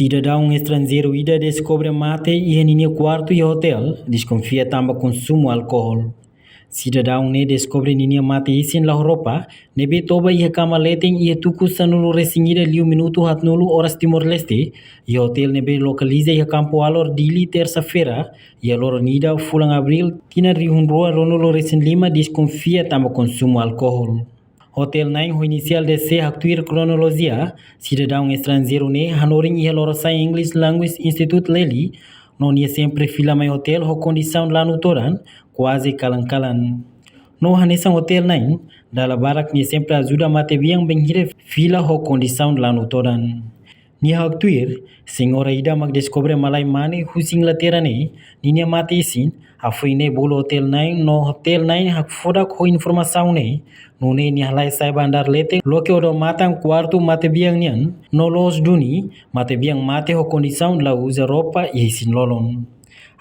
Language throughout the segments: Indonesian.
Cidadão estrangeiro ida descobre mate e em quarto e hotel desconfia também consumo álcool. Cidadão ne descobre ninia mate isin la Europa, nebe toba e cama letem e tuku sanulu resinida liu minuto hatnulu horas Timor-Leste, e hotel nebe localiza e campo alor dili terça-feira, e alor nida fulang abril, tina rihunrua ronulu resin lima desconfia também consumo álcool. Hotel 9 o inicial de se actuir cronologia, cidadão estrangeiro ne hanoring e lorosai English Language Institute leli, non ia sempre fila mai hotel ho condição lá no toran, quase kalan-kalan. No hanesan hotel 9, dala barak ni sempre ajuda mate biang benghire fila ho condição lá no toran. Ni actuir, senhora ida mag descobre malai mane husing latera ne, ninia mate isin, afoi ne bolo hotel 9 no hotel 9 hak foda ko informação ne, no ne ni halai sai bandar lete loke odo matang quarto mate biang nian, no los duni, mate biang mate ho condição la usa roupa e isin lolon.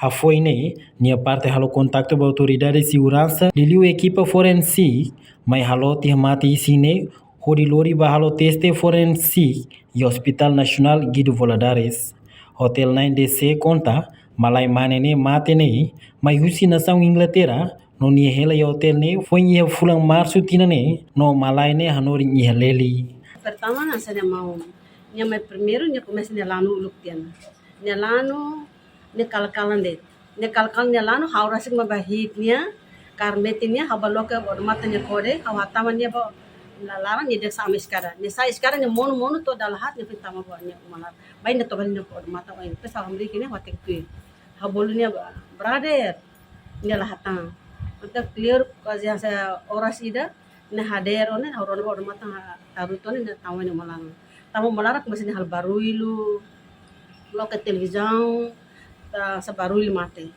Afoi ne, ni parte halo contacto ba autoridade de segurança, liliu equipa forense, mai halo ti mate isin ne, hori lori ba halo teste forense e Hospital Nacional Guido Valadares. Hotel 9DC conta, malai mane ne mate ne, mai husi nação Inglaterra, no ni hela e hotel ne, foi ni fulang março tina ne, no malai ne hanori ni heleli. Pertama nasa dia mau, ni mai primeiro ni começa ni lanu luktian, ni lanu ni kalkalan de, ni kalkalan ni lanu haura sing mabahit niya, karmetinya habaloke ormata ni kode, hawatama ni ba larang ni desa amiskara, ni sa iskara ni mono to dalahat ni pintama ba ni malar, bain ni to bali ni ormata bain, pesa hamri kini watek tu, habolu ni brother, ni lahatan. Untuk clear kasi sa oras ida na hadero na hauron ba ormata taruto ni tawo ni malang. Tawo malarak masih ni hal baruilu, lo ke televisão, sa baruil mate.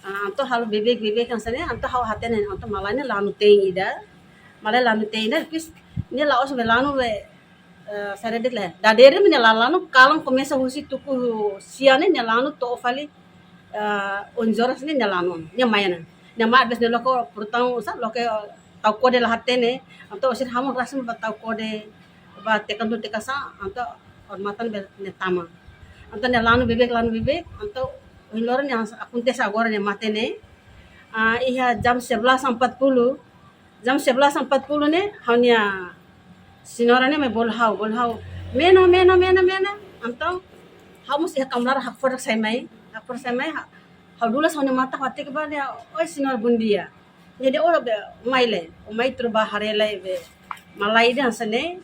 Anto hal bebek ang sana, anto hau haten anto malanya lanu teng ida. Malay lanu teng ida, pis ni laos velanu ve sa redet le. Dadere ni lanu kalang começa husi tuku siane ni lanu to fali onjoras ni lanu, ni mayana. Nama abis nelo ko purutang sa lo ke tau kode lahatene anto osir hamu rasim ba tau kode ba tekan tu tekasa anto hormatan ne tama anto ne lanu bebek anto hiloran yang akunte sa agora ne matene iha jam 11.40 ne hanya sinora ne me bolhau mena anto hamus iha kamlar hakfor sai mai dulu sa mata hati ke ba dia oi sinar bundia jadi ora be mai truba harelai be malai dan sane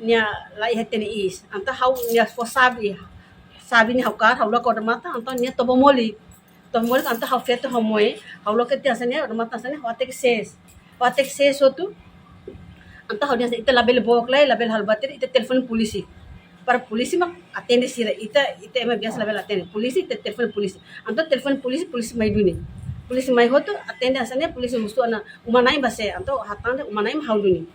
nya lai heteni is anta hau nya fo sabi ni haukar haulo ko mata anta nya to bomoli anta hau feto hamoy haulo ke tia sane mata sane watek ses otu anta hau nya ita label bok label halbatir ita telefon polisi para polisi mak atende sira ita ema biasa label atende polisi telefon polisi anto telefon polisi mai duni polisi mai hoto atende asane polisi mustu ana umanai base anto hatande umanai hau duni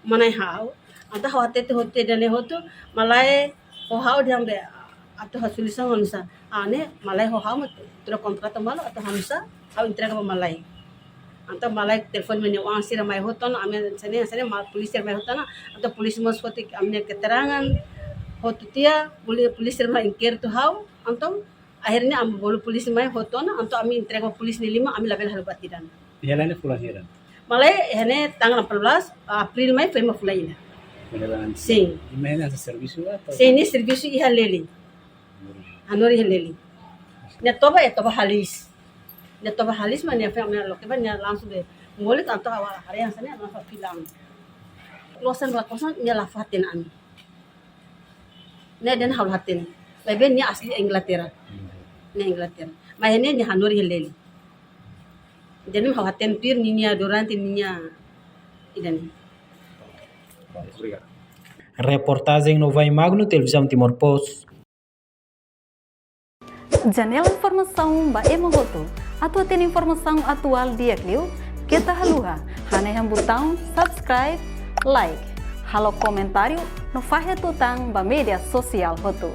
umanai hau anto hau atete hote dane hoto malai ho hau diam de ato hasulisan onsa ane malai ho hau tro kontrato malo ato hamsa hau entrega malai anto malai telefon meni uang sira mai hoto no ame sane polisi mai hoto na anto polisi mos hoto amne keterangan hoto tia polisi mai ingker tu hau anto akhirnya am bolu polisi mai hoto na anto ami entrega polisi ni 5 ami label halbatidan Yalan fulan yalan. malai hene tanggal 14 April mai foi ma fulaina sim Imagina sa serviço atau sim ni serviço iha leli hanori leli toba halis man ya fa me lo ke ban ya langsung de ngolit anto hari yang sana langsung filang losan rakosan nya lafatin ami ne den haul hatin leben ni asli Inglaterra mahene ni hanori heleli jadi mau hatin pir ninya durante ninya idan Reportagem no Vai Magno, Televisão Timor Post. Janela informação ba emogoto. Atua tem informação atual dia kliu. Kita haluha. Hana yang botão subscribe, like. Halo comentário no fahe tutang ba media sosial hoto.